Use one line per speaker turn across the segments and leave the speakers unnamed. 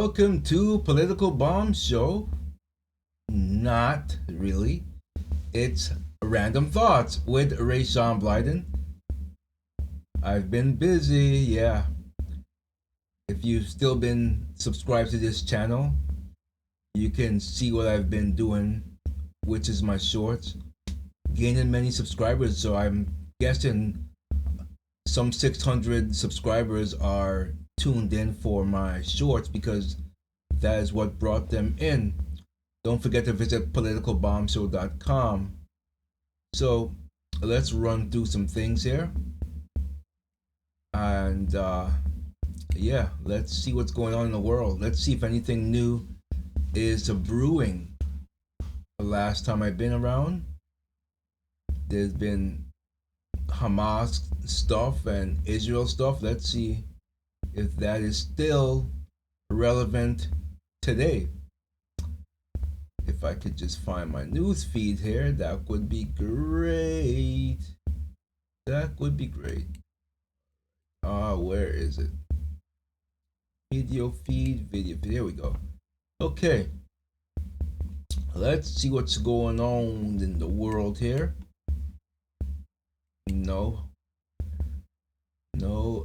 Welcome to Political Bomb Show. Not really. It's Random Thoughts with Ray Sean Blyden. I've been busy, yeah. If you've still been subscribed to this channel, you can see what I've been doing, which is my shorts. Gaining many subscribers, so I'm guessing some 600 subscribers are tuned in for my shorts because that is what brought them in. Don't forget to visit politicalbombshow.com. So let's run through some things here. And yeah, let's see what's going on in the world. Let's see if anything new is brewing. The last time I've been around, there's been Hamas stuff and Israel stuff. Let's see if that is still relevant today. If I could just find my news feed here, that would be great. That would be great. Where is it? Video feed, there we go. Okay. Let's see what's going on in the world here. No,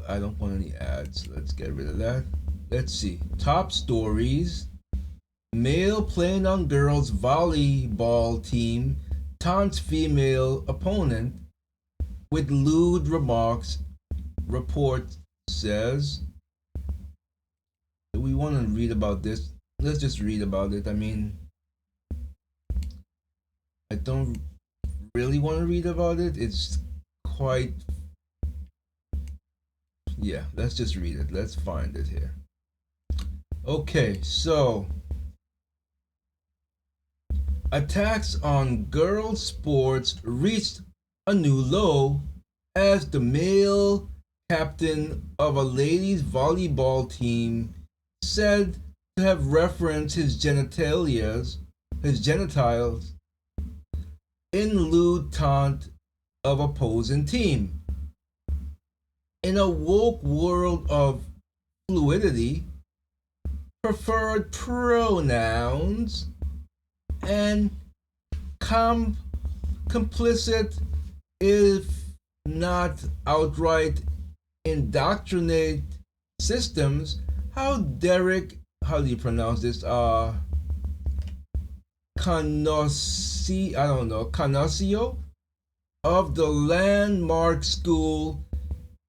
I don't want any ads. Let's get rid of that. Let's see. Top stories. Male playing on girls volleyball team taunts female opponent with lewd remarks, report says. Do we want to read about this? Let's just read about it. I mean, I don't really want to read about it. It's quite... Yeah, let's just read it. Let's find it here. Okay, so attacks on girls' sports reached a new low as the male captain of a ladies' volleyball team said to have referenced his genitals in lewd taunt of opposing team. In a woke world of fluidity, preferred pronouns, and complicit, if not outright indoctrinate systems, how do you pronounce this? Conoscio of the landmark school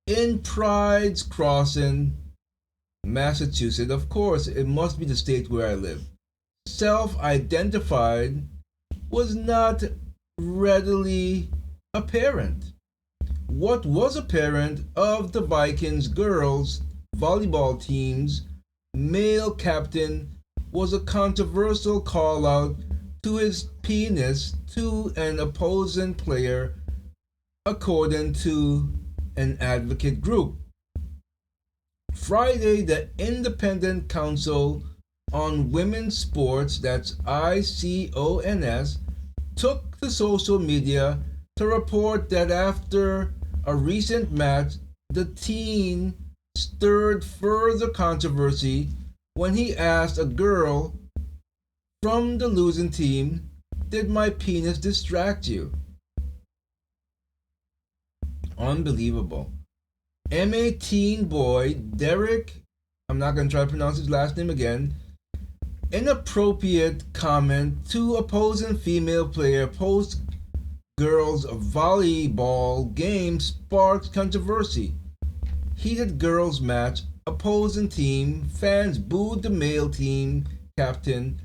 in Pride's Crossing, Massachusetts. Of course, it must be the state where I live. Self-identified was not readily apparent. What was apparent of the Vikings girls volleyball team's male captain was a controversial call-out to his penis to an opposing player, according to an advocate group. Friday, the Independent Council on Women's Sports, that's ICONS, took to social media to report that after a recent match, the teen stirred further controversy when he asked a girl from the losing team, "Did my penis distract you?" Unbelievable. teen boy Derek, I'm not going to try to pronounce his last name again, inappropriate comment to opposing female player post girls volleyball game sparks controversy. Heated girls match, opposing team fans booed the male team captain,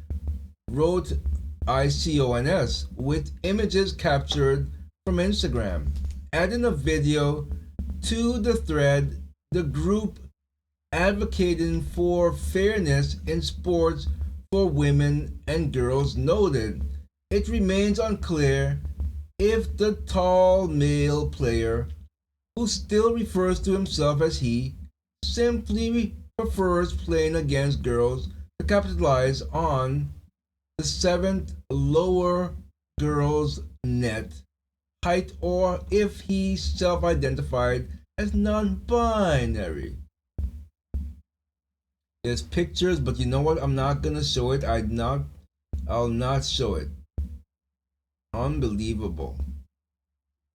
wrote ICONS, with images captured from Instagram. Adding a video to the thread, the group advocating for fairness in sports for women and girls noted it remains unclear if the tall male player, who still refers to himself as he, simply prefers playing against girls to capitalize on the seventh lower girls' net height, or if he self-identified as non-binary. There's pictures, but you know what? I'm not gonna show it. I'll not show it. Unbelievable.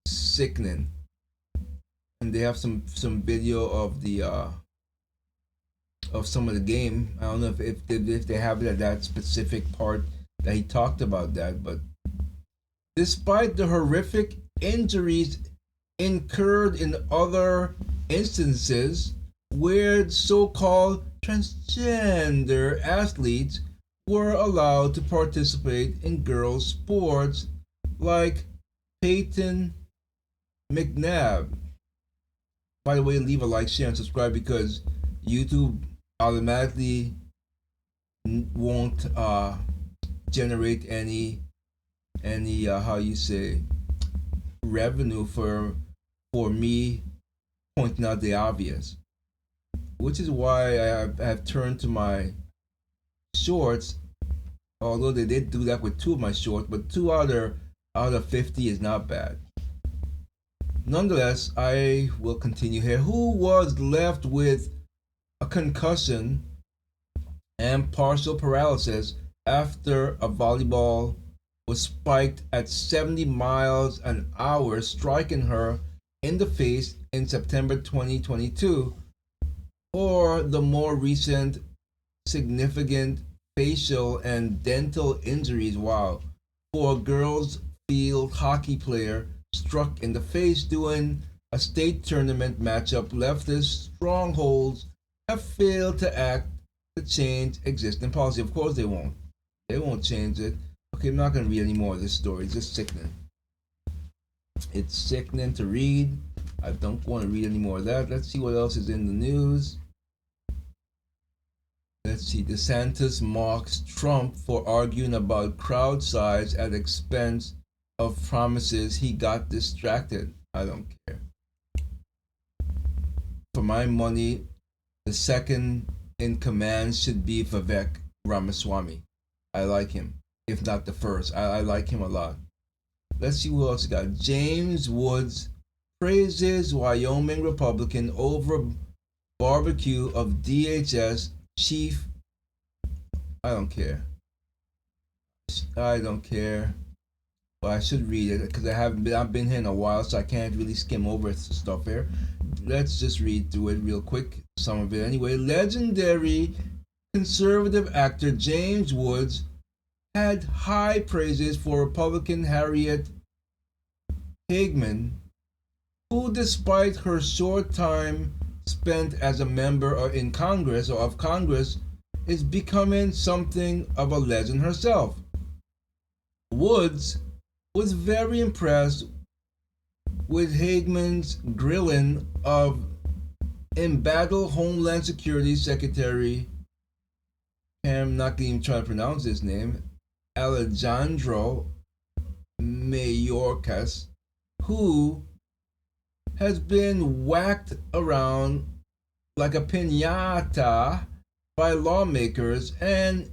Sickening. And they have some video of the of some of the game. I don't know if they have it at that specific part that he talked about that, but despite the horrific injuries incurred in other instances where so-called transgender athletes were allowed to participate in girls' sports like Peyton McNabb. By the way, leave a like, share, and subscribe because YouTube automatically won't generate any how you say revenue for me pointing out the obvious, which is why have turned to my shorts. Although they did do that with two of my shorts, but two out of 50 is not bad. Nonetheless, I will continue here. Who was left with a concussion and partial paralysis after a volleyball was spiked at 70 miles an hour, striking her in the face in September 2022, or the more recent significant facial and dental injuries, wow, for a girls' field hockey player struck in the face during a state tournament matchup. Leftist strongholds have failed to act to change existing policy. Of course they won't. They won't change it. Okay, I'm not going to read any more of this story. It's just sickening. It's sickening to read. I don't want to read any more of that. Let's see what else is in the news. Let's see. DeSantis mocks Trump for arguing about crowd size at expense of promises he got distracted. I don't care. For my money, the second in command should be Vivek Ramaswamy. I like him. If not the first, I like him a lot. Let's see who else we got. James Woods praises Wyoming Republican over barbecue of DHS chief. I don't care. I don't care. Well, I should read it because I've been here in a while, so I can't really skim over stuff here. Let's just read through it real quick. Some of it anyway. Legendary conservative actor James Woods had high praises for Republican Harriet Hagman, who, despite her short time spent as a member in Congress or of Congress, is becoming something of a legend herself. Woods was very impressed with Hagman's grilling of embattled Homeland Security Secretary, I'm not even trying to pronounce his name, Alejandro Mayorkas, who has been whacked around like a piñata by lawmakers, and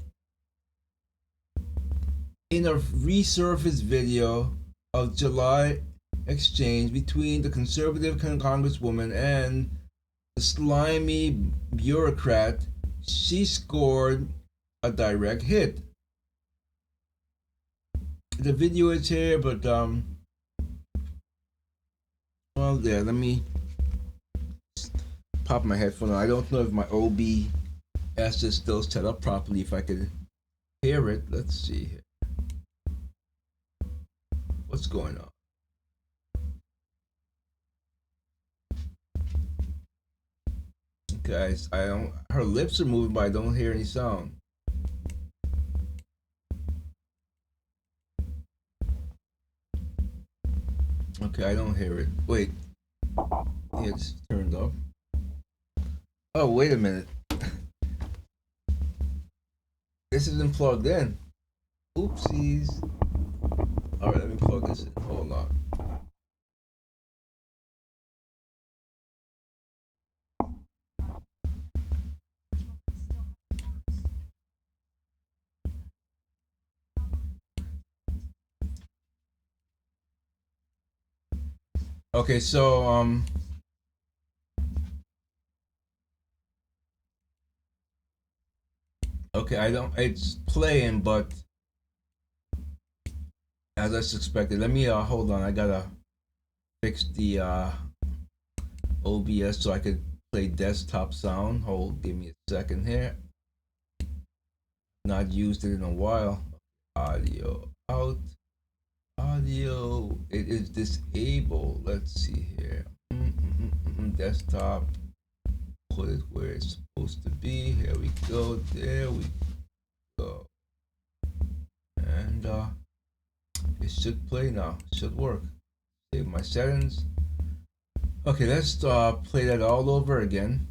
in a resurfaced video of July exchange between the conservative congresswoman and the slimy bureaucrat, she scored a direct hit. The video is here, but well, there. Let me pop my headphone on. I don't know if my OBS is still set up properly. If I could hear it, let's see here. What's going on? Guys, I don't. Her lips are moving, but I don't hear any sound. Okay, I don't hear it. Wait, it's turned off. Oh, wait a minute. This isn't plugged in. Oopsies. All right, let me plug this in. Hold on. Okay, so Okay, I don't. It's playing, but as I suspected. Let me hold on. I gotta fix the OBS so I could play desktop sound. Hold, give me a second here. Not used it in a while. Audio out. Audio. It is disabled. Let's see here. Desktop. Put it where it's supposed to be. Here we go. There we go. And it should play now. It should work. Save my settings. Okay, let's play that all over again.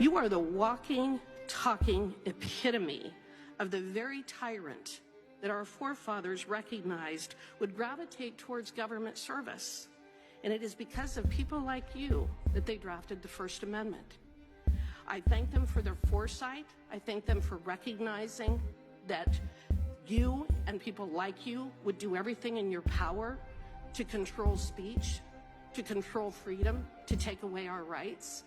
You are the walking, talking epitome of the very tyrant that our forefathers recognized would gravitate towards government service. And it is because of people like you that they drafted the First Amendment. I thank them for their foresight. I thank them for recognizing that you and people like you would do everything in your power to control speech, to control freedom, to take away our rights.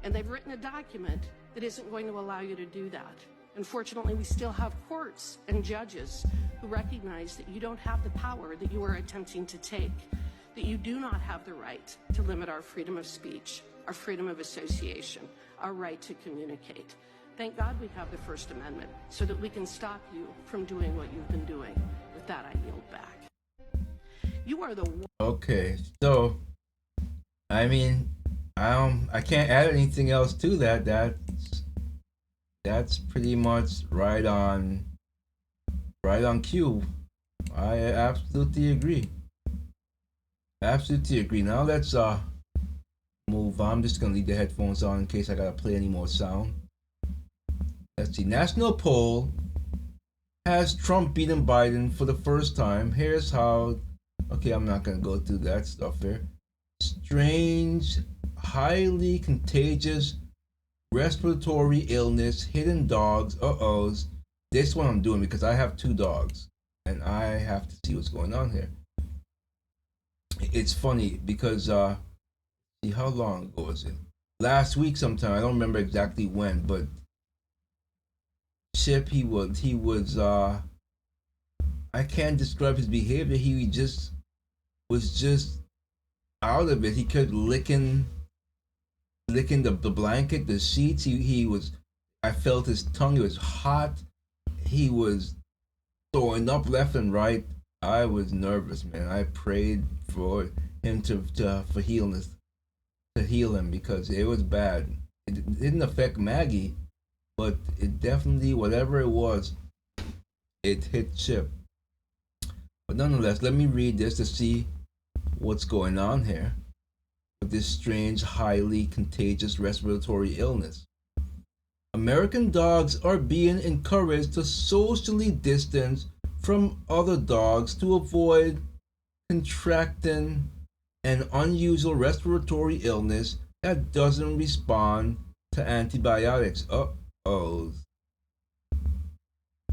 And they've written a document that isn't going to allow you to do that. Unfortunately, we still have courts and judges who recognize that you don't have the power that you are attempting to take, that you do not have the right to limit our freedom of speech, our freedom of association, our right to communicate. Thank God we have the First Amendment so that we can stop you from doing what you've been doing. With that, I yield back. You are the...
Okay, so, I mean, I can't add anything else to that. That's pretty much right on cue. I absolutely agree. Absolutely agree. Now let's move on. I'm just gonna leave the headphones on in case I gotta play any more sound. Let's see. National poll has Trump beaten Biden for the first time. Here's how. Okay, I'm not gonna go through that stuff here. Strange, highly contagious respiratory illness, hidden dogs. Uh-ohs. This one I'm doing because I have 2 dogs and I have to see what's going on here. It's funny because see, how long ago was it? Last week sometime. I don't remember exactly when, but Chip, he was I can't describe his behavior. He just was just out of it. He kept licking the blanket, the sheets. He was, I felt his tongue. It was hot. He was throwing up left and right. I was nervous, man. I prayed for him for healness, to heal him because it was bad. It didn't affect Maggie, but it definitely, whatever it was, it hit Chip. But nonetheless, let me read this to see what's going on here with this strange, highly contagious respiratory illness. American dogs are being encouraged to socially distance from other dogs to avoid contracting an unusual respiratory illness that doesn't respond to antibiotics. Uh-oh.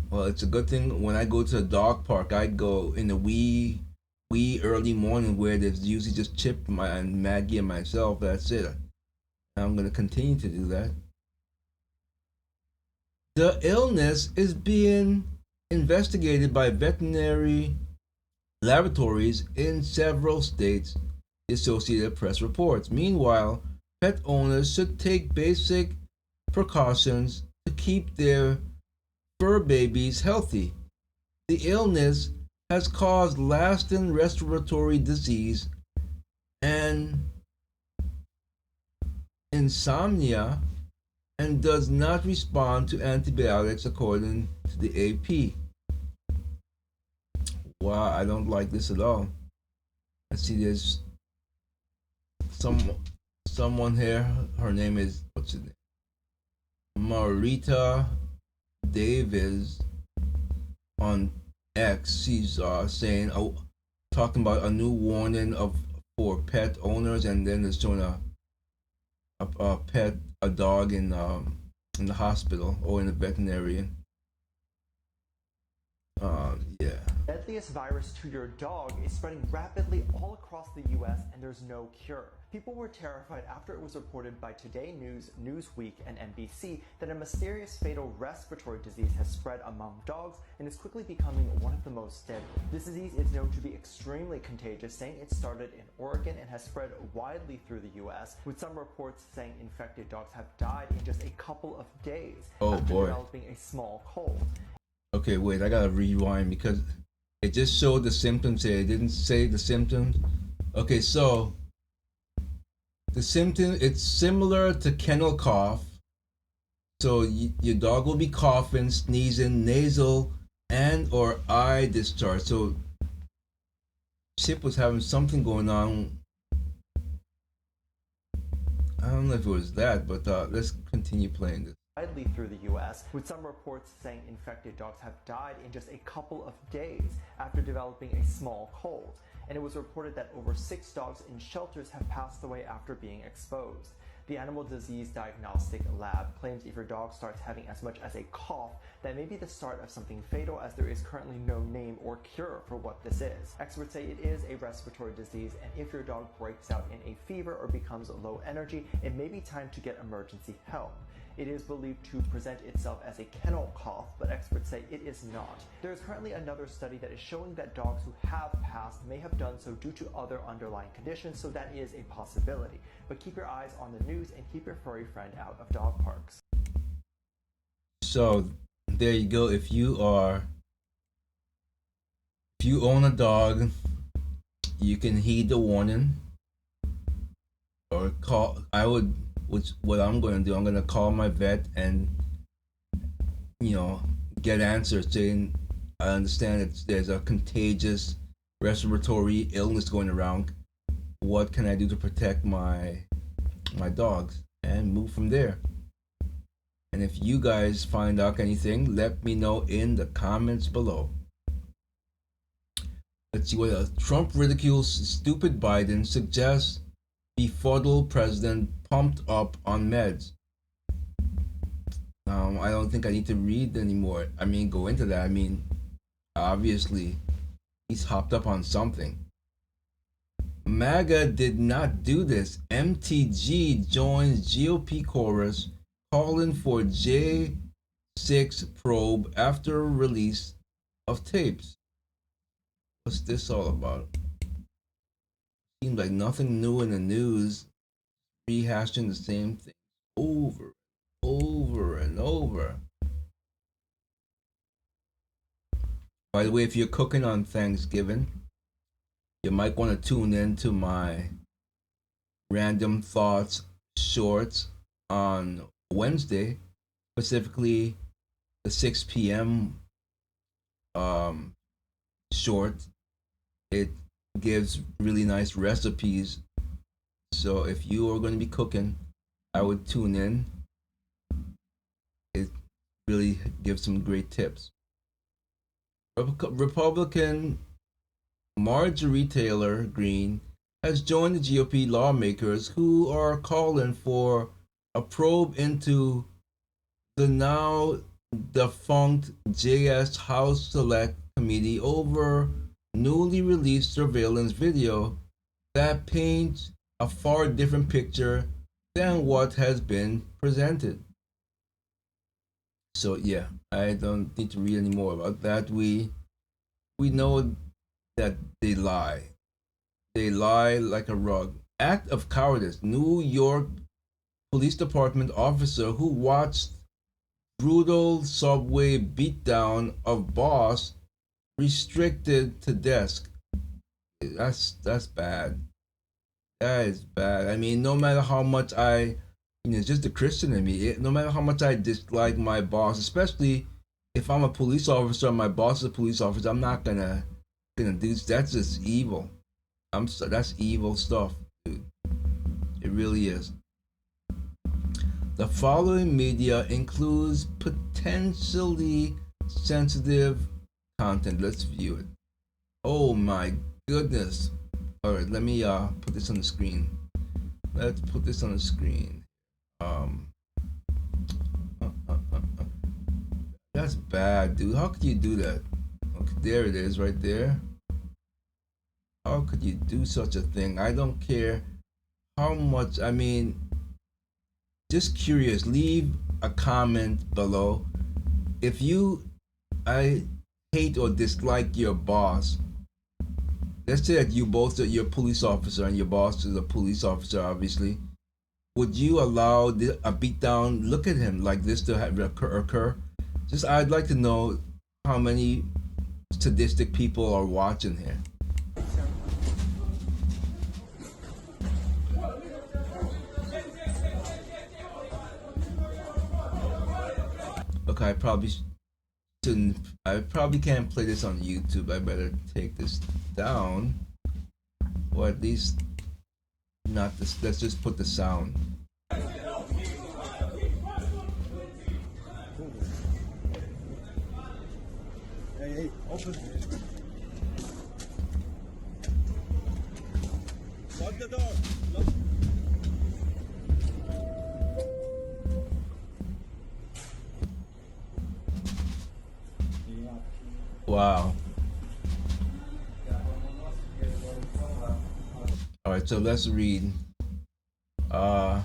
Well, it's a good thing when I go to the dog park, I go in the wee early morning where there's usually just Chip and Maggie and myself. That's it. I'm going to continue to do that. The illness is being investigated by veterinary laboratories in several states, the Associated Press reports. Meanwhile, pet owners should take basic precautions to keep their fur babies healthy. The illness has caused lasting respiratory disease and insomnia and does not respond to antibiotics, according to the AP. Wow, I don't like this at all. Let's see, there's someone here. Her name is, what's her name? Marita Davis on X. She's saying, talking about a new warning for pet owners, and then it's showing a dog in the hospital or in the veterinarian. Yeah.
Deadliest virus to your dog is spreading rapidly all across the US and there's no cure. People were terrified after it was reported by Today News, Newsweek, and NBC that a mysterious fatal respiratory disease has spread among dogs and is quickly becoming one of the most deadly. This disease is known to be extremely contagious, saying it started in Oregon and has spread widely through the US, with some reports saying infected dogs have died in just a couple of days after developing a small cold.
Okay, wait, I gotta rewind because it just showed the symptoms here. It didn't say the symptoms. Okay, so the symptom, it's similar to kennel cough. So your dog will be coughing, sneezing, nasal, and or eye discharge. So Chip was having something going on. I don't know if it was that, but let's continue playing this.
Widely through the US, with some reports saying infected dogs have died in just a couple of days after developing a small cold. And it was reported that over 6 dogs in shelters have passed away after being exposed. The Animal Disease Diagnostic Lab claims if your dog starts having as much as a cough, that may be the start of something fatal, as there is currently no name or cure for what this is. Experts say it is a respiratory disease, and if your dog breaks out in a fever or becomes low energy, it may be time to get emergency help. It is believed to present itself as a kennel cough, but experts say it is not. There is currently another study that is showing that dogs who have passed may have done so due to other underlying conditions, so that is a possibility. But keep your eyes on the news and keep your furry friend out of dog parks.
So there you go. If you own a dog, you can heed the warning or call. What I'm going to do, I'm going to call my vet and, get answers saying, I understand that there's a contagious respiratory illness going around. What can I do to protect my dogs? And move from there. And if you guys find out anything, let me know in the comments below. Let's see what Trump ridicules stupid Biden, suggests befuddled president pumped up on meds. I don't think I need to read anymore. Go into that. Obviously, he's hopped up on something. MAGA did not do this. MTG joins GOP chorus calling for J6 probe after release of tapes. What's this all about? Seems like nothing new in the news, rehashing the same thing over and over. By the way, if you're cooking on Thanksgiving, you might want to tune in to my Random Thoughts shorts on Wednesday, specifically the 6 p.m. Short. It gives really nice recipes. So if you are going to be cooking, I would tune in. It really gives some great tips. Republican Marjorie Taylor Greene has joined the GOP lawmakers who are calling for a probe into the now defunct JS House Select Committee over newly released surveillance video that paints a far different picture than what has been presented. So yeah, I don't need to read any more about that. We know that they lie. They lie like a rug. Act of cowardice. New York Police Department officer who watched brutal subway beatdown of boss restricted to desk. That's bad. That is bad. No matter how much it's just the Christian in me. No matter how much I dislike my boss, especially if I'm a police officer and my boss is a police officer, I'm not gonna do this. That's just evil. That's evil stuff, dude. It really is. The following media includes potentially sensitive content. Let's view it. Oh my goodness. All right, let me put this on the screen. Let's put this on the screen. That's bad, dude. How could you do that? Okay. There it is, right there. How could you do such a thing? I don't care how much. I mean, just curious. Leave a comment below. If you, I hate or dislike your boss. Let's say that you both are your police officer and your boss is a police officer, obviously. Would you allow a beatdown look at him like this to have occur? Just I'd like to know how many sadistic people are watching here. Okay, I probably can't play this on YouTube. I better take this down, or at least not this. Let's just put the sound.
Hey, open. Lock the door. Lock.
Wow. All right, so let's read. A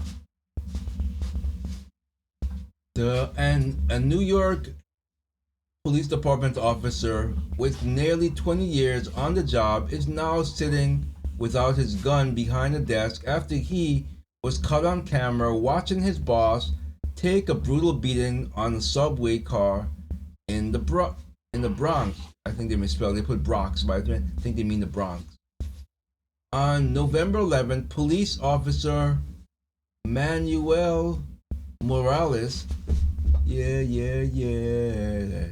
New York Police Department officer with nearly 20 years on the job is now sitting without his gun behind a desk after he was caught on camera watching his boss take a brutal beating on a subway car in the Bronx. I think they misspelled. They put Bronx, but I think they mean the Bronx. On November 11th, police officer Manuel Morales,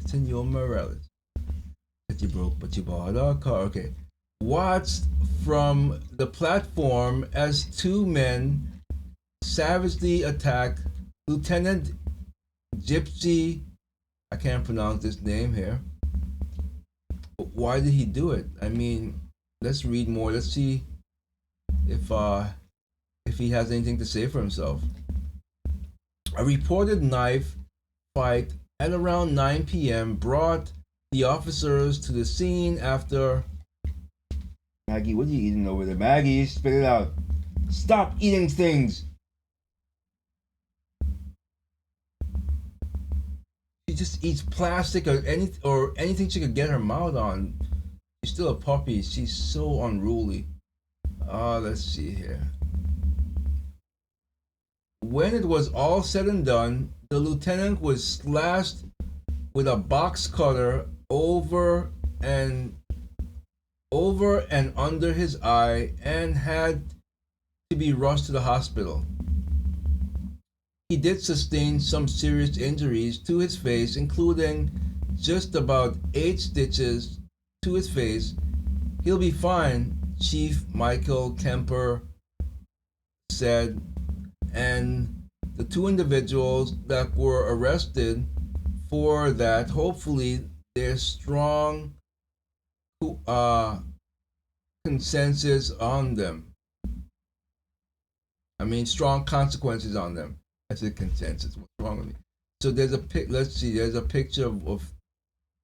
Senor Morales, that you broke, but you bought a car. Okay, watched from the platform as two men savagely attacked Lieutenant Gypsy. I can't pronounce this name here. But why did he do it? I mean, let's read more. Let's see if he has anything to say for himself. A reported knife fight at around 9 p.m. brought the officers to the scene after. Maggie, what are you eating over there? Maggie, spit it out. Stop eating things. She just eats plastic or anything she could get her mouth on. She's still a puppy. She's so unruly. Let's see here. When it was all said and done, the lieutenant was slashed with a box cutter over and under his eye and had to be rushed to the hospital. He did sustain some serious injuries to his face, including just about 8 stitches to his face. He'll be fine, Chief Michael Kemper said, and the 2 individuals that were arrested for that, hopefully there's strong consensus on them. I mean, strong consequences on them. I said consensus. What's wrong with me? So there's a let's see, there's a picture of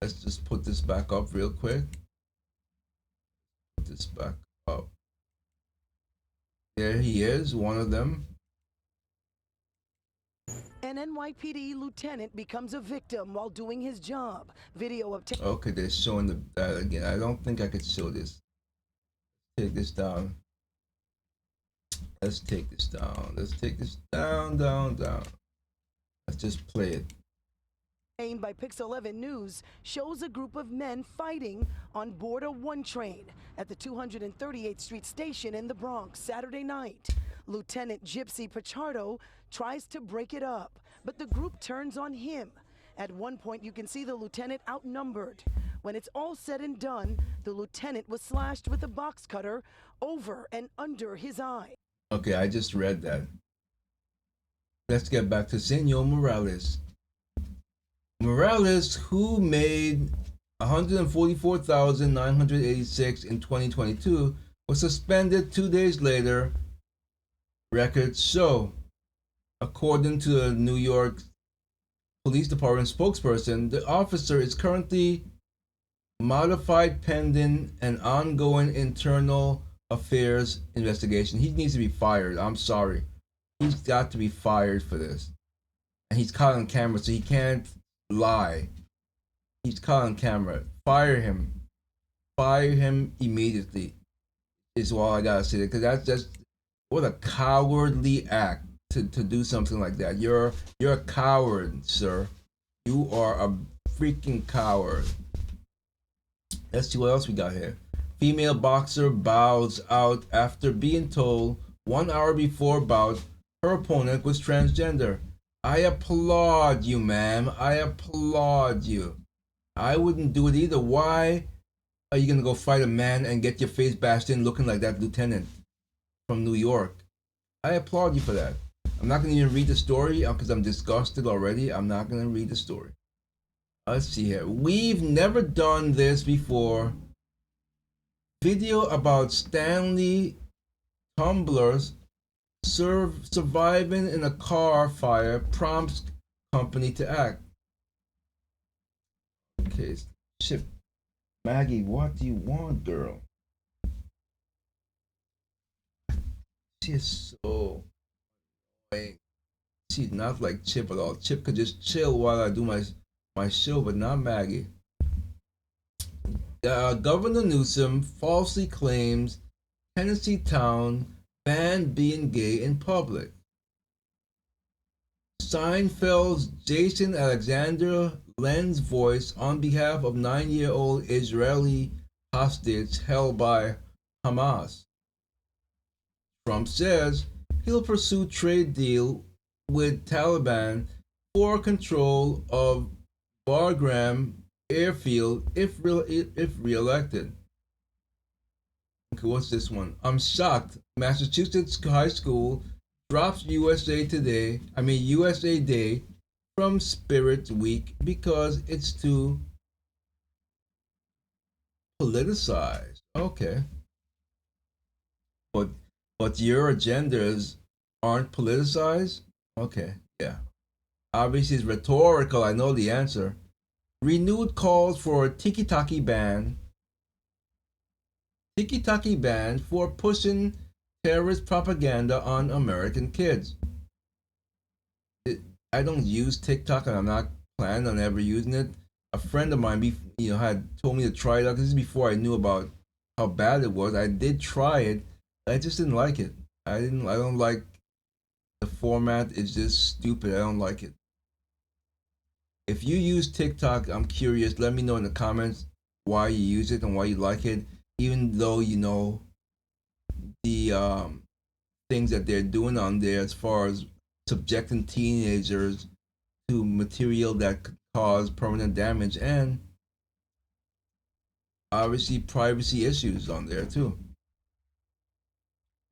let's just put this back up real quick. Put this back up. There he is, one of them.
An NYPD lieutenant becomes a victim while doing his job. Video of.
Okay, they're showing that again. I don't think I could show this. Take this down. Let's take this down. Let's take this down. Let's just play it.
Aimed by Pix 11 News shows a group of men fighting on board a 1 train at the 238th Street station in the Bronx Saturday night. Lieutenant Gypsy Pichardo tries to break it up, but the group turns on him. At one point, you can see the lieutenant outnumbered. When it's all said and done, the lieutenant was slashed with a box cutter over and under his eye.
Okay, I just read that. Let's get back to Senor Morales. Morales, who made $144,986 in 2022, was suspended 2 days later, records show. According to the New York Police Department spokesperson, the officer is currently modified pending an ongoing internal affairs investigation. He needs to be fired. I'm sorry. He's got to be fired for this. And he's caught on camera, so he can't lie. He's caught on camera. Fire him. Fire him immediately. Is all I gotta say. Because that's just what a cowardly act to do something like that. You're a coward, sir. You are a freaking coward. Let's see what else we got here. Female boxer bows out after being told 1 hour before bout her opponent was transgender. I applaud you, ma'am. I applaud you. I wouldn't do it either. Why are you gonna go fight a man and get your face bashed in looking like that lieutenant from New York? I applaud you for that. I'm not gonna even read the story because I'm disgusted already. I'm not gonna read the story. Let's see here. We've never done this before. Video about Stanley tumblers surviving in a car fire prompts company to act. Okay, shit. Maggie, what do you want, girl? She is so annoying. She's not like Chip at all. Chip could just chill while I do my show, but not Maggie. Governor Newsom falsely claims Tennessee town banned being gay in public. Seinfeld's Jason Alexander lends voice on behalf of 9-year-old Israeli hostage held by Hamas. Trump says he'll pursue trade deal with Taliban for control of Bagram airfield if reelected. Okay, what's this one? I'm shocked. Massachusetts high school drops USA Day from Spirit Week because it's too politicized. Okay. But your agendas aren't politicized? Okay, yeah. Obviously it's rhetorical, I know the answer. Renewed calls for a tiki-taki ban. Tiki-taki ban for pushing terrorist propaganda on American kids. I don't use TikTok and I'm not planning on ever using it. A friend of mine, had told me to try it out. This is before I knew about how bad it was. I did try it. I just didn't like it. I don't like the format. It's just stupid. I don't like it. If you use TikTok, I'm curious. Let me know in the comments why you use it and why you like it, even though you know the things that they're doing on there as far as subjecting teenagers to material that could cause permanent damage and obviously privacy issues on there too.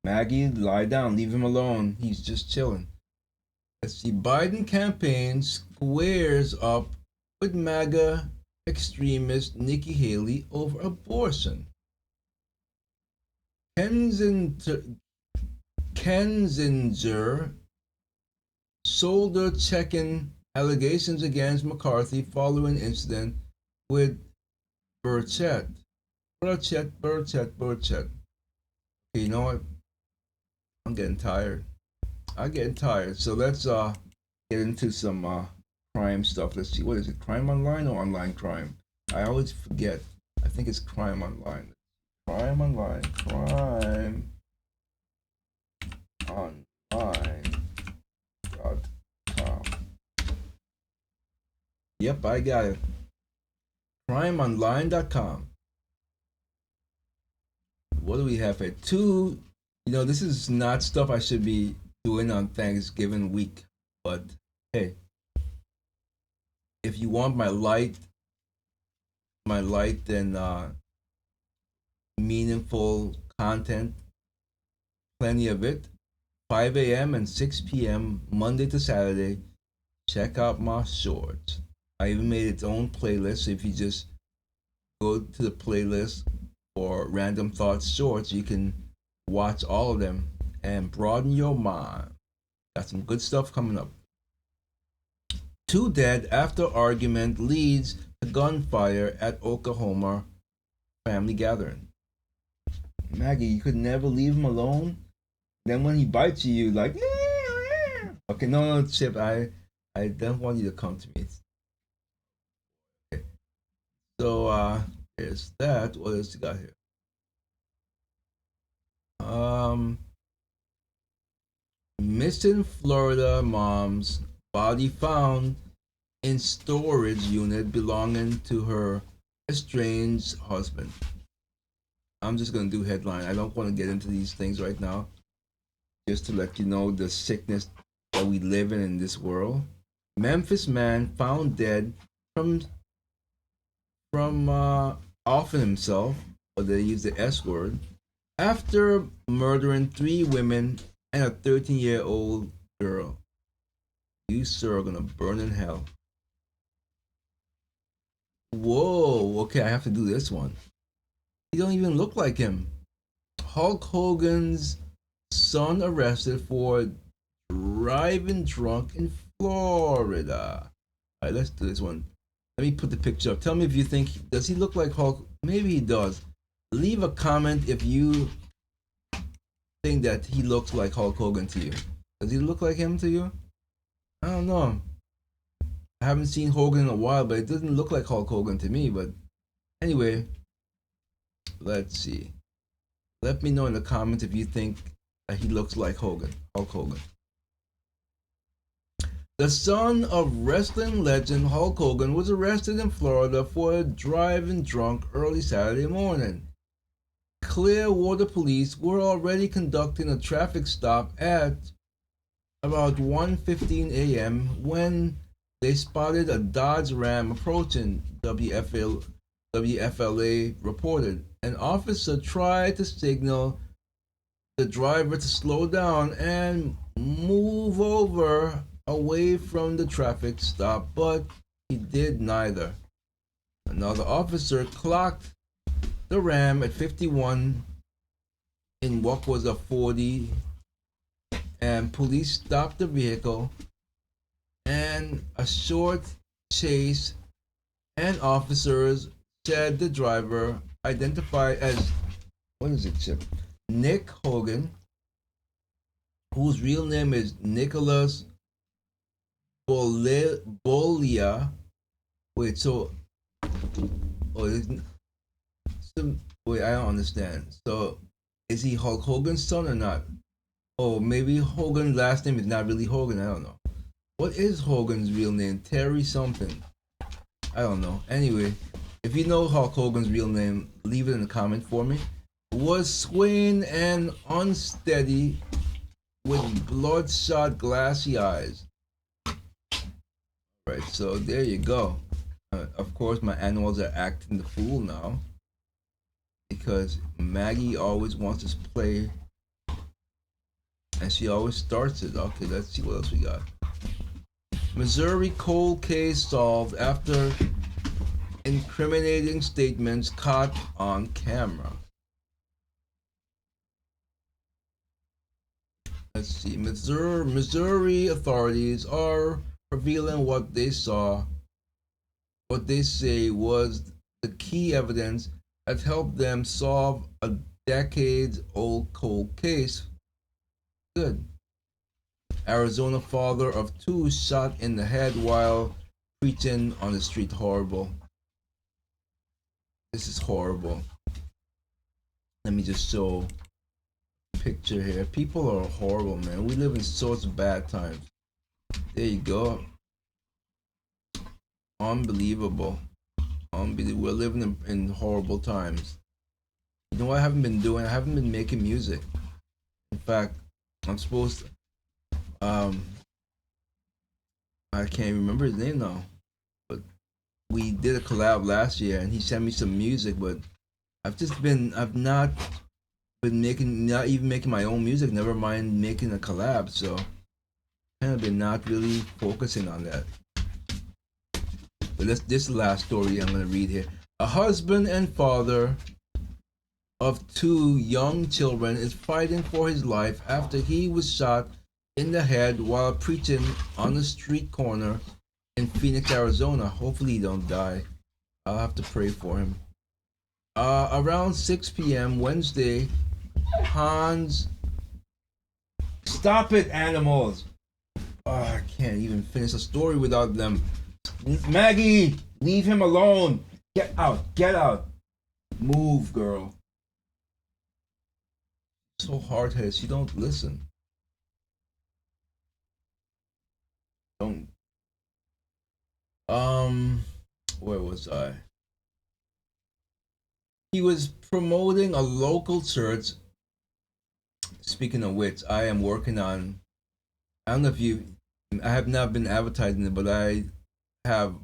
Maggie, lie down, leave him alone. He's just chilling. Let's see. Biden campaign squares up with MAGA extremist Nikki Haley over abortion. Kensinger shoulder checking allegations against McCarthy following incident with Burchett. Okay, you know what? I'm getting tired. So let's get into some crime stuff. Let's see. What is it? Crime online or online crime? I always forget. I think it's crime online. Crime online. Crime online.com. Yep, I got it. crimeonline.com. What do we have here? This is not stuff I should be doing on Thanksgiving week, but hey, if you want my light and meaningful content, plenty of it. 5 a.m. and 6 p.m. Monday to Saturday. Check out my shorts. I even made its own playlist. So if you just go to the playlist for Random Thoughts Shorts, you can watch all of them and broaden your mind. Got some good stuff coming up. Two dead after argument leads a gunfire at Oklahoma family gathering. Maggie, you could never leave him alone. Then when he bites you, you like, okay, no, Chip, I don't want you to come to me. Okay. So there's that. What else you got here? Missing Florida mom's body found in storage unit belonging to her estranged husband. I'm just gonna do headline. I don't want to get into these things right now. Just to let you know the sickness that we live in this world. Memphis man found dead from offing himself, or they use the S word, after murdering 3 women and a 13-year-old girl. You, sir, are gonna burn in hell. Whoa, okay, I have to do this one. He don't even look like him. Hulk Hogan's son arrested for driving drunk in Florida. All right, let's do this one. Let me put the picture up. Tell me if you think, does he look like Hulk? Maybe he does. Leave a comment if you think that he looks like Hulk Hogan to you. Does he look like him to you? I don't know. I haven't seen Hogan in a while, but it doesn't look like Hulk Hogan to me. But anyway, let's see. Let me know in the comments if you think that he looks like Hulk Hogan. The son of wrestling legend Hulk Hogan was arrested in Florida for driving drunk early Saturday morning. Clearwater police were already conducting a traffic stop at about 1:15 a.m. when they spotted a Dodge Ram approaching, WFLA reported. An officer tried to signal the driver to slow down and move over away from the traffic stop, but he did neither. Another officer clocked the Ram at 51 in what was a 40, and police stopped the vehicle, and a short chase, and officers said the driver, identified as, what is it, Chip? Nick Hogan, whose real name is Nicholas Bolia. Wait, so, wait, I don't understand. So, is he Hulk Hogan's son or not? Oh, maybe Hogan's last name is not really Hogan. I don't know. What is Hogan's real name? Terry something. I don't know. Anyway, if you know Hulk Hogan's real name, leave it in the comment for me. Was swaying and unsteady with bloodshot, glassy eyes. Right, so there you go. Of course, my animals are acting the fool now because Maggie always wants to play, and she always starts it. Okay, let's see what else we got. Missouri cold case solved after incriminating statements caught on camera. Let's see. Missouri authorities are revealing what they saw, what they say was the key evidence that helped them solve a decades-old cold case. Good. Arizona father of 2 shot in the head while preaching on the street. Horrible. This is horrible. Let me just show a picture here. People are horrible, man. We live in such bad times. There you go. Unbelievable. Unbelievable. We're living in horrible times. You know what I haven't been doing? I haven't been making music. In fact, I'm supposed to, I can't remember his name now, but we did a collab last year and he sent me some music, but I've not even making my own music, never mind making a collab, so kind of been not really focusing on that. But this last story I'm gonna read here. A husband and father of 2 young children is fighting for his life after he was shot in the head while preaching on a street corner in Phoenix, Arizona. Hopefully he don't die. I'll have to pray for him. Around 6 p.m. Wednesday, Hans. Stop it, animals! I can't even finish a story without them. Maggie, leave him alone. Get out, get out. Move, girl. So hard-headed, she don't listen. Don't. Where was I? He was promoting a local church. Speaking of which, I am working on. I don't know if you. I have not been advertising it, but I have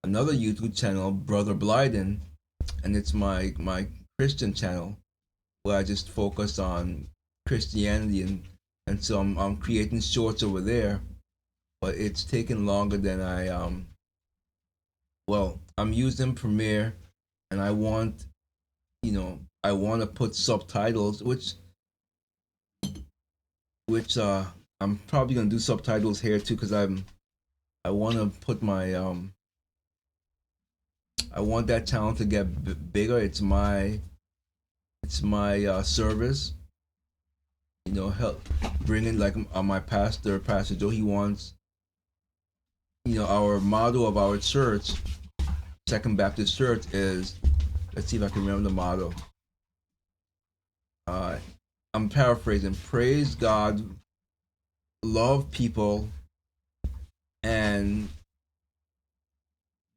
another YouTube channel, Brother Blyden, and it's my Christian channel where I just focus on Christianity and so I'm creating shorts over there, but it's taken longer than I'm using Premiere, and I want to put subtitles, which I'm probably gonna do subtitles here too, because I want to put my I want that channel to get bigger. It's my service. Help bring in like my Pastor Joe. He wants, our motto of our church, Second Baptist Church, is, let's see if I can remember the motto. I'm paraphrasing. Praise God, love people, and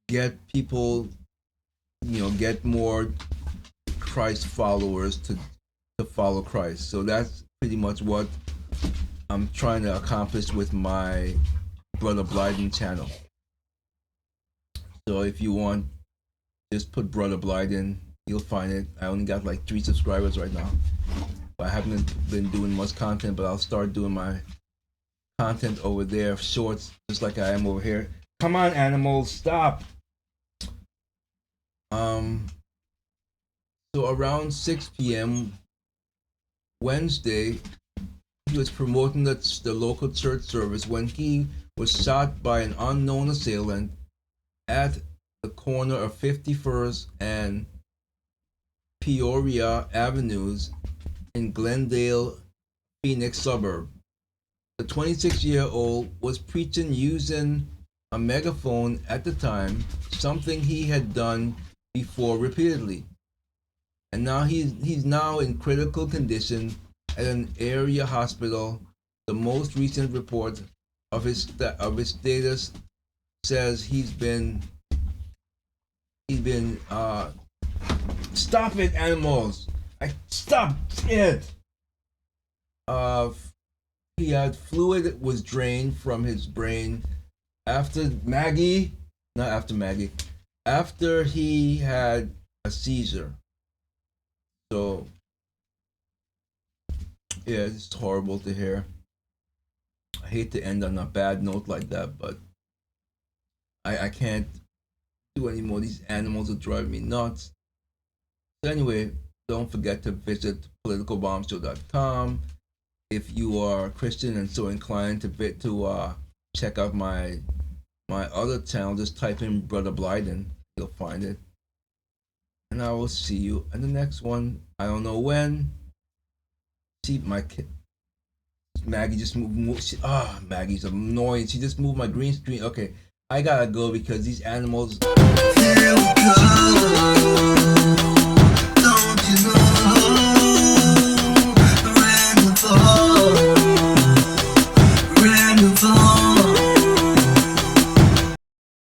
get people, get more Christ followers to follow Christ. So that's pretty much what I'm trying to accomplish with my Brother Blyden channel. So if you want, just put Brother Blyden, you'll find it. I only got like 3 subscribers right now. I haven't been doing much content, but I'll start doing my content over there, shorts, just like I am over here. Come on, animals, stop. So around 6 p.m. Wednesday, he was promoting the local church service when he was shot by an unknown assailant at the corner of 51st and Peoria Avenues in Glendale, Phoenix suburb. The 26-year-old was preaching using a megaphone at the time, something he had done before repeatedly. And now he's now in critical condition at an area hospital. The most recent report of his status says he's been stop it, animals! Stop it! He had fluid was drained from his brain after he had a seizure. So yeah, it's horrible to hear. I hate to end on a bad note like that, but I can't do any more. These animals are driving me nuts. So anyway, don't forget to visit politicalbombshow.com. If you are Christian and so inclined to check out my other channel, just type in Brother Blyden. You'll find it. And I will see you in the next one. I don't know when. See, my kid Maggie just moved. Maggie's annoying. She just moved my green screen. Okay, I gotta go because these animals.